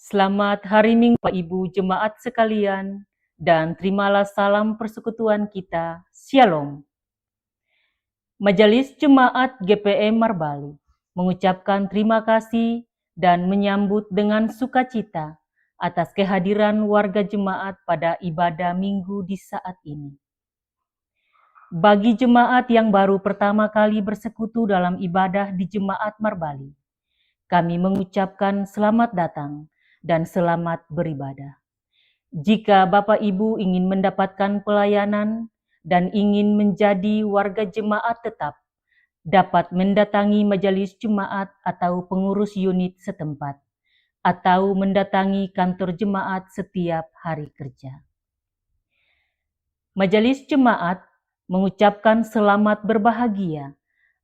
Selamat Hari Minggu Bapak Ibu Jemaat sekalian, dan terimalah salam persekutuan kita. Shalom. Majelis Jemaat GPM Marbali mengucapkan terima kasih dan menyambut dengan sukacita atas kehadiran warga jemaat pada ibadah minggu di saat ini. Bagi jemaat yang baru pertama kali bersekutu dalam ibadah di Jemaat Marbali, kami mengucapkan selamat datang dan selamat beribadah. Jika Bapak Ibu ingin mendapatkan pelayanan dan ingin menjadi warga jemaat tetap, dapat mendatangi majelis jemaat atau pengurus unit setempat, atau mendatangi kantor jemaat setiap hari kerja. Majelis jemaat mengucapkan selamat berbahagia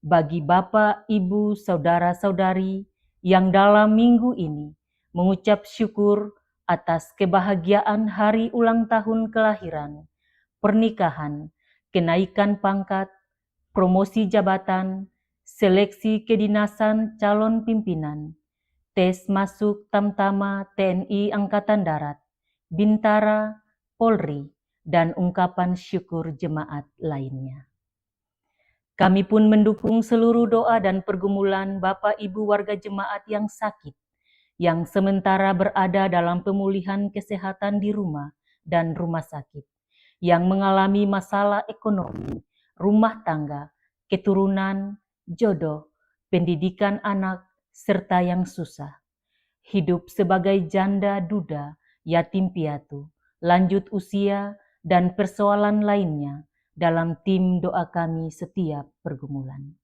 bagi Bapak, Ibu, Saudara-saudari yang dalam minggu ini mengucap syukur atas kebahagiaan hari ulang tahun kelahiran, pernikahan, kenaikan pangkat, promosi jabatan, seleksi kedinasan calon pimpinan, tes masuk Tamtama TNI Angkatan Darat, Bintara, Polri, dan ungkapan syukur jemaat lainnya. Kami pun mendukung seluruh doa dan pergumulan Bapak Ibu warga jemaat yang sakit, yang sementara berada dalam pemulihan kesehatan di rumah dan rumah sakit, yang mengalami masalah ekonomi, rumah tangga, keturunan, jodoh, pendidikan anak, serta yang susah. Hidup sebagai janda duda, yatim piatu, lanjut usia, dan persoalan lainnya dalam tim doa kami setiap pergumulan.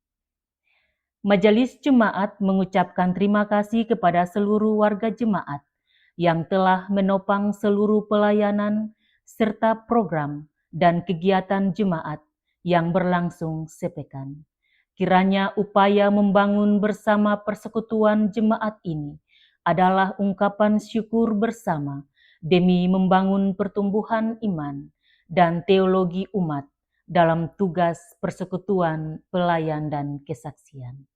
Majelis Jemaat mengucapkan terima kasih kepada seluruh warga jemaat yang telah menopang seluruh pelayanan serta program dan kegiatan jemaat yang berlangsung sepekan. Kiranya upaya membangun bersama persekutuan jemaat ini adalah ungkapan syukur bersama demi membangun pertumbuhan iman dan teologi umat dalam tugas persekutuan, pelayan, dan kesaksian.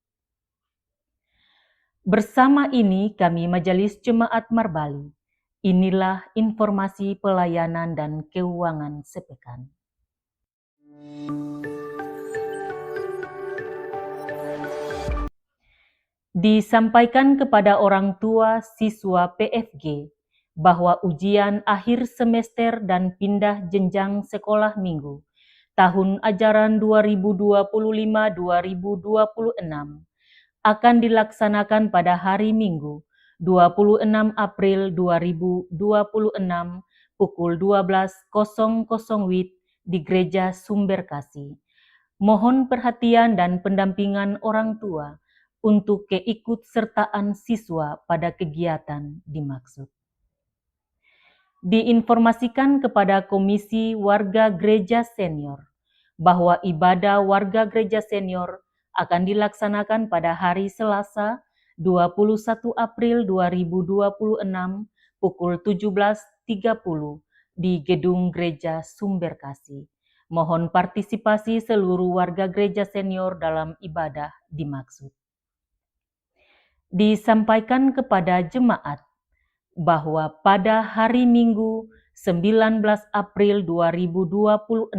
Bersama ini kami Majelis Jemaat Marbali. Inilah informasi pelayanan dan keuangan sepekan. Disampaikan kepada orang tua siswa PFG bahwa ujian akhir semester dan pindah jenjang sekolah minggu tahun ajaran 2025-2026 akan dilaksanakan pada hari Minggu 26 April 2026 pukul 12.00 WIB di Gereja Sumberkasih. Mohon perhatian dan pendampingan orang tua untuk keikutsertaan siswa pada kegiatan dimaksud. Diinformasikan kepada Komisi Warga Gereja Senior bahwa ibadah warga gereja senior akan dilaksanakan pada hari Selasa 21 April 2026 pukul 17.30 di Gedung Gereja Sumberkasih. Mohon partisipasi seluruh warga gereja senior dalam ibadah dimaksud. Disampaikan kepada jemaat bahwa pada hari Minggu 19 April 2026,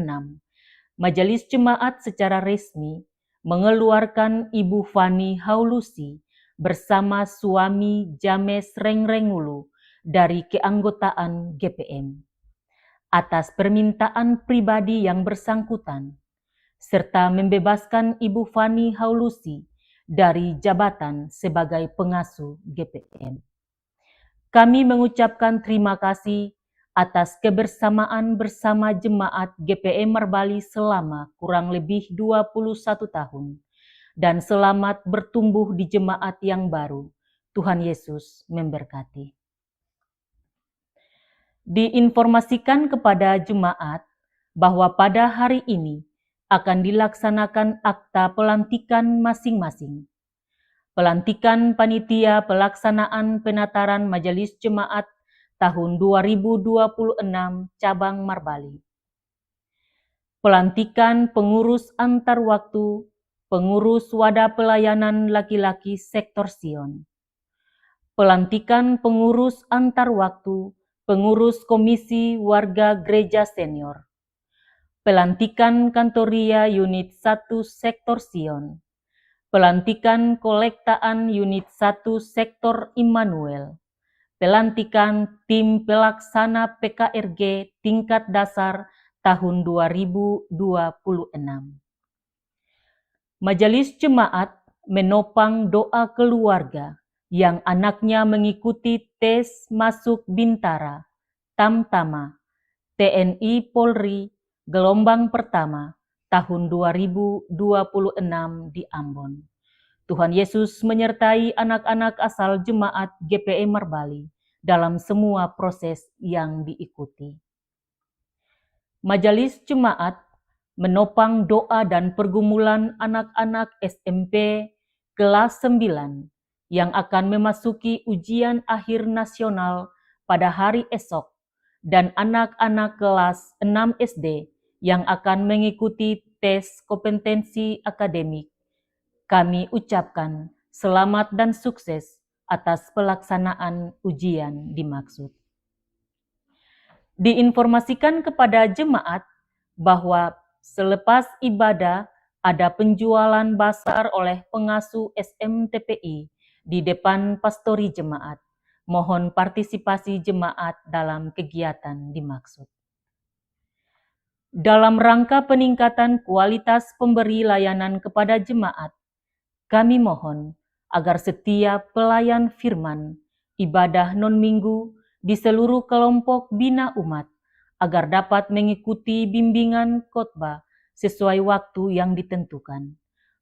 Majelis Jemaat secara resmi mengeluarkan Ibu Fani Haulusi bersama suami James Rengrengulu dari keanggotaan GPM atas permintaan pribadi yang bersangkutan, serta membebaskan Ibu Fani Haulusi dari jabatan sebagai pengasuh GPM. Kami mengucapkan terima kasih atas kebersamaan bersama jemaat GPM Marbali selama kurang lebih 21 tahun dan selamat bertumbuh di jemaat yang baru. Tuhan Yesus memberkati. Diinformasikan kepada jemaat bahwa pada hari ini akan dilaksanakan akta pelantikan masing-masing. Pelantikan Panitia Pelaksanaan Penataran Majelis Jemaat tahun 2026 Cabang Marbali. Pelantikan Pengurus Antar Waktu, Pengurus Wadah Pelayanan Laki-laki Sektor Sion. Pelantikan pengurus antar waktu, pengurus Komisi Warga Gereja Senior. Pelantikan Kantoria Unit 1 Sektor Sion. Pelantikan Kolektaan Unit 1 Sektor Immanuel. Pelantikan Tim Pelaksana PKRG Tingkat Dasar tahun 2026. Majelis Jemaat menopang doa keluarga yang anaknya mengikuti tes masuk Bintara, Tamtama, TNI Polri, gelombang pertama, tahun 2026 di Ambon. Tuhan Yesus menyertai anak-anak asal jemaat GPE Marbali dalam semua proses yang diikuti. Majelis Jemaat menopang doa dan pergumulan anak-anak SMP kelas 9 yang akan memasuki ujian akhir nasional pada hari esok dan anak-anak kelas 6 SD yang akan mengikuti tes kompetensi akademik. Kami ucapkan selamat dan sukses atas pelaksanaan ujian dimaksud. Diinformasikan kepada jemaat bahwa selepas ibadah ada penjualan basar oleh pengasuh SMTPI di depan pastori jemaat. Mohon partisipasi jemaat dalam kegiatan dimaksud. Dalam rangka peningkatan kualitas pemberi layanan kepada jemaat, kami mohon agar setiap pelayan firman, ibadah non-minggu di seluruh kelompok bina umat, agar dapat mengikuti bimbingan khotbah sesuai waktu yang ditentukan.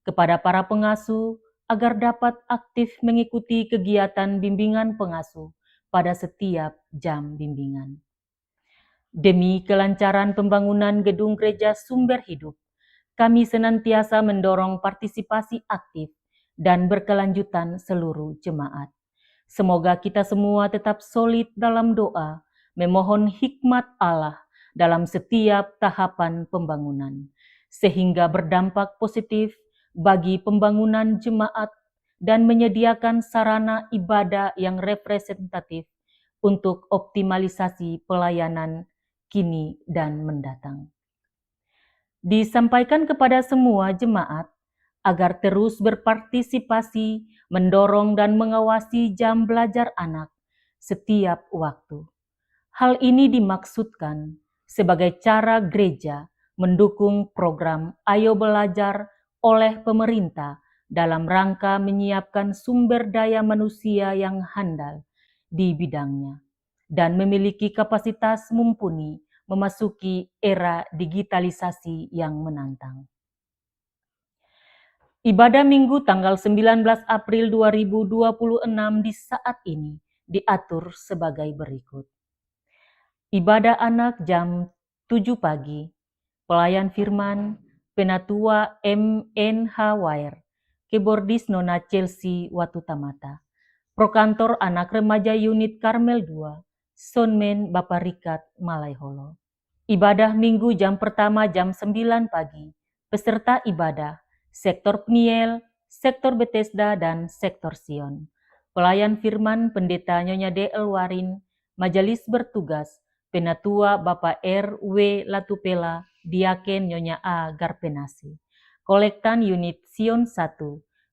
Kepada para pengasuh, agar dapat aktif mengikuti kegiatan bimbingan pengasuh pada setiap jam bimbingan. Demi kelancaran pembangunan gedung gereja Sumber Hidup, kami senantiasa mendorong partisipasi aktif dan berkelanjutan seluruh jemaat. Semoga kita semua tetap solid dalam doa, memohon hikmat Allah dalam setiap tahapan pembangunan, sehingga berdampak positif bagi pembangunan jemaat dan menyediakan sarana ibadah yang representatif untuk optimalisasi pelayanan kini dan mendatang. Disampaikan kepada semua jemaat agar terus berpartisipasi, mendorong dan mengawasi jam belajar anak setiap waktu. Hal ini dimaksudkan sebagai cara gereja mendukung program Ayo Belajar oleh pemerintah dalam rangka menyiapkan sumber daya manusia yang handal di bidangnya dan memiliki kapasitas mumpuni memasuki era digitalisasi yang menantang. Ibadah Minggu tanggal 19 April 2026 di saat ini diatur sebagai berikut. Ibadah anak jam 7 pagi, pelayan firman, Penatua MNH Wair, keyboardis Nona Chelsea Watutamata, prokantor anak remaja unit Karmel 2, Sonmen Bapak Rikat Malaiholo. Ibadah Minggu jam pertama jam 9 pagi, peserta ibadah, Sektor Pniel, Sektor Bethesda, dan Sektor Sion. Pelayan firman Pendeta Nyonya D.L. Warin, Majelis bertugas, Penatua Bapak R.W. Latupela, Diaken Nyonya A. Garpenasi. Kolektan Unit Sion 1,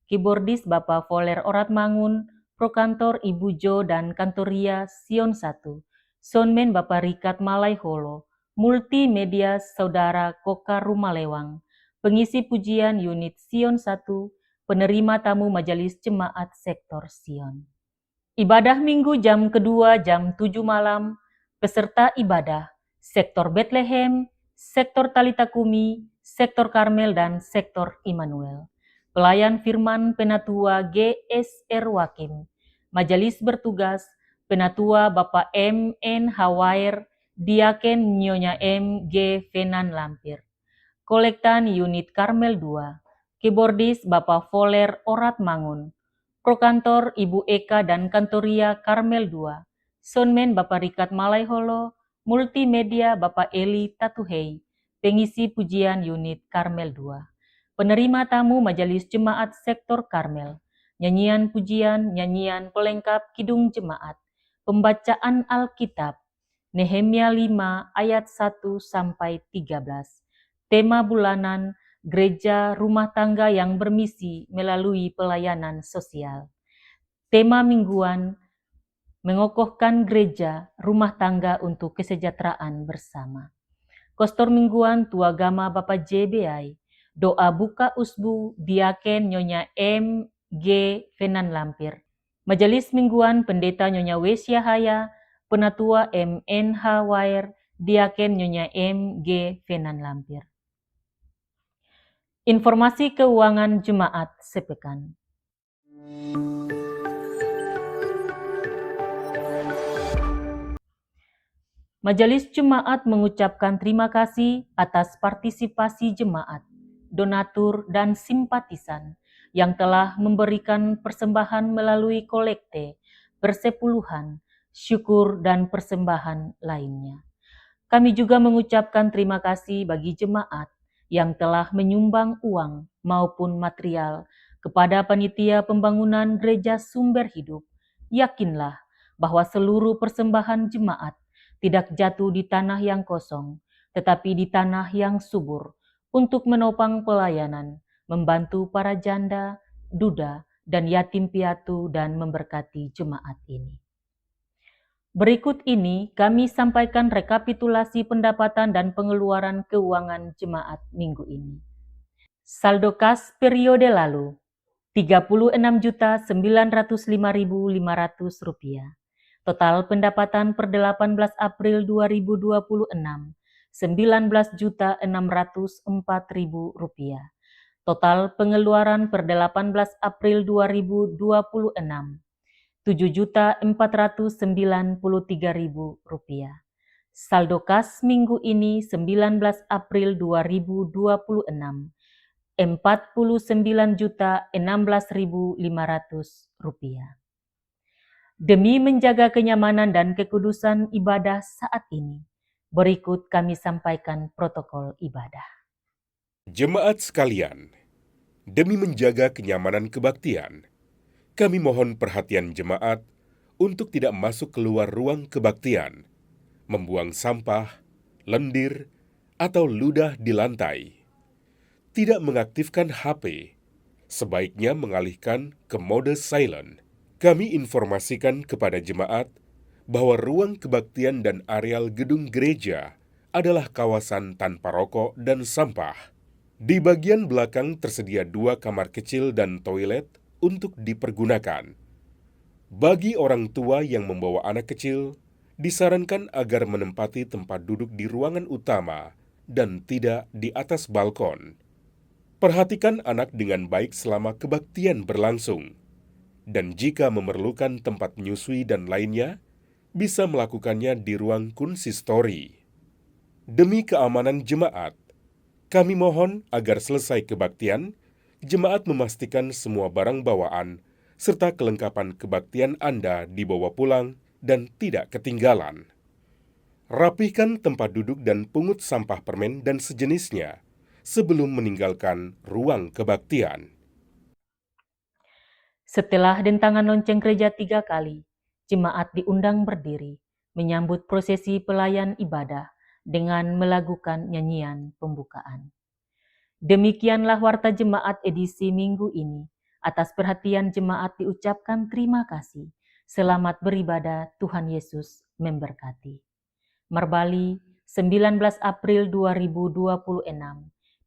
keyboardis Bapak Voler Oratmangun, Prokantor Ibu Jo dan Kantoria Sion 1, Sonmen Bapak Rikat Malaiholo, Multimedia Saudara Koka Rumalewang, pengisi pujian unit Sion 1, penerima tamu Majelis Jemaat Sektor Sion. Ibadah Minggu jam kedua jam 7 malam, peserta ibadah Sektor Bethlehem, Sektor Talita Kumi, Sektor Karmel, dan Sektor Immanuel. Pelayan firman Penatua GSR Wakim, Majelis bertugas Penatua Bapak M.N. Hawair, Diaken Nyonya M.G. Venan Lampir. Kolektan Unit Karmel 2, keyboardis Bapak Voler Orat Mangun, Prokantor Ibu Eka dan Kantoria Karmel 2, Sonmen Bapak Rikat Malaiholo, Multimedia Bapak Eli Tatuhei, pengisi pujian unit Karmel 2, penerima tamu Majelis Jemaat Sektor Karmel, nyanyian pujian, nyanyian pelengkap Kidung Jemaat, pembacaan Alkitab, Nehemia 5 ayat 1 sampai 13. Tema bulanan, Gereja Rumah Tangga yang bermisi melalui pelayanan sosial. Tema mingguan, mengokohkan gereja rumah tangga untuk kesejahteraan bersama. Kostor mingguan Tua Gama Bapak JBI, doa buka usbu Diaken Nyonya M. G. Fenan Lampir. Majelis mingguan Pendeta Nyonya Wesya Haya, Penatua M. N. H. Wair, Diaken Nyonya M. G. Fenan Lampir. Informasi keuangan jemaat sepekan. Majelis Jemaat mengucapkan terima kasih atas partisipasi jemaat, donatur, dan simpatisan yang telah memberikan persembahan melalui kolekte, persepuluhan, syukur, dan persembahan lainnya. Kami juga mengucapkan terima kasih bagi jemaat yang telah menyumbang uang maupun material kepada panitia pembangunan Gereja Sumber Hidup. Yakinlah bahwa seluruh persembahan jemaat tidak jatuh di tanah yang kosong, tetapi di tanah yang subur untuk menopang pelayanan, membantu para janda, duda, dan yatim piatu dan memberkati jemaat ini. Berikut ini kami sampaikan rekapitulasi pendapatan dan pengeluaran keuangan jemaat minggu ini. Saldo kas periode lalu, Rp36.905.500. Total pendapatan per 18 April 2026, Rp19.604.000. Total pengeluaran per 18 April 2026, Rp7.493.000. Saldo kas minggu ini 19 April 2026, Rp49.016.500. Demi menjaga kenyamanan dan kekudusan ibadah saat ini, berikut kami sampaikan protokol ibadah. Jemaat sekalian, demi menjaga kenyamanan kebaktian, kami mohon perhatian jemaat untuk tidak masuk keluar ruang kebaktian, membuang sampah, lendir, atau ludah di lantai. Tidak mengaktifkan HP, sebaiknya mengalihkan ke mode silent. Kami informasikan kepada jemaat bahwa ruang kebaktian dan areal gedung gereja adalah kawasan tanpa rokok dan sampah. Di bagian belakang tersedia 2 kamar kecil dan toilet untuk dipergunakan. Bagi orang tua yang membawa anak kecil, disarankan agar menempati tempat duduk di ruangan utama dan tidak di atas balkon. Perhatikan anak dengan baik selama kebaktian berlangsung. Dan jika memerlukan tempat menyusui dan lainnya, bisa melakukannya di ruang konsistori. Demi keamanan jemaat, kami mohon agar selesai kebaktian, jemaat memastikan semua barang bawaan serta kelengkapan kebaktian Anda dibawa pulang dan tidak ketinggalan. Rapihkan tempat duduk dan pungut sampah permen dan sejenisnya sebelum meninggalkan ruang kebaktian. Setelah dentangan lonceng gereja 3 kali, jemaat diundang berdiri, menyambut prosesi pelayan ibadah dengan melakukan nyanyian pembukaan. Demikianlah warta jemaat edisi minggu ini. Atas perhatian jemaat diucapkan terima kasih. Selamat beribadah, Tuhan Yesus memberkati. Marbali, 19 April 2026.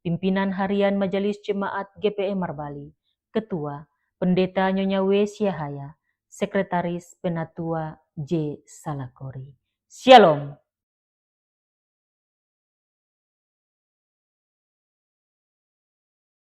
Pimpinan Harian Majelis Jemaat GPM Marbali, Ketua Pendeta Nyonya Wesya Haya, Sekretaris Penatua J. Salakori. Shalom.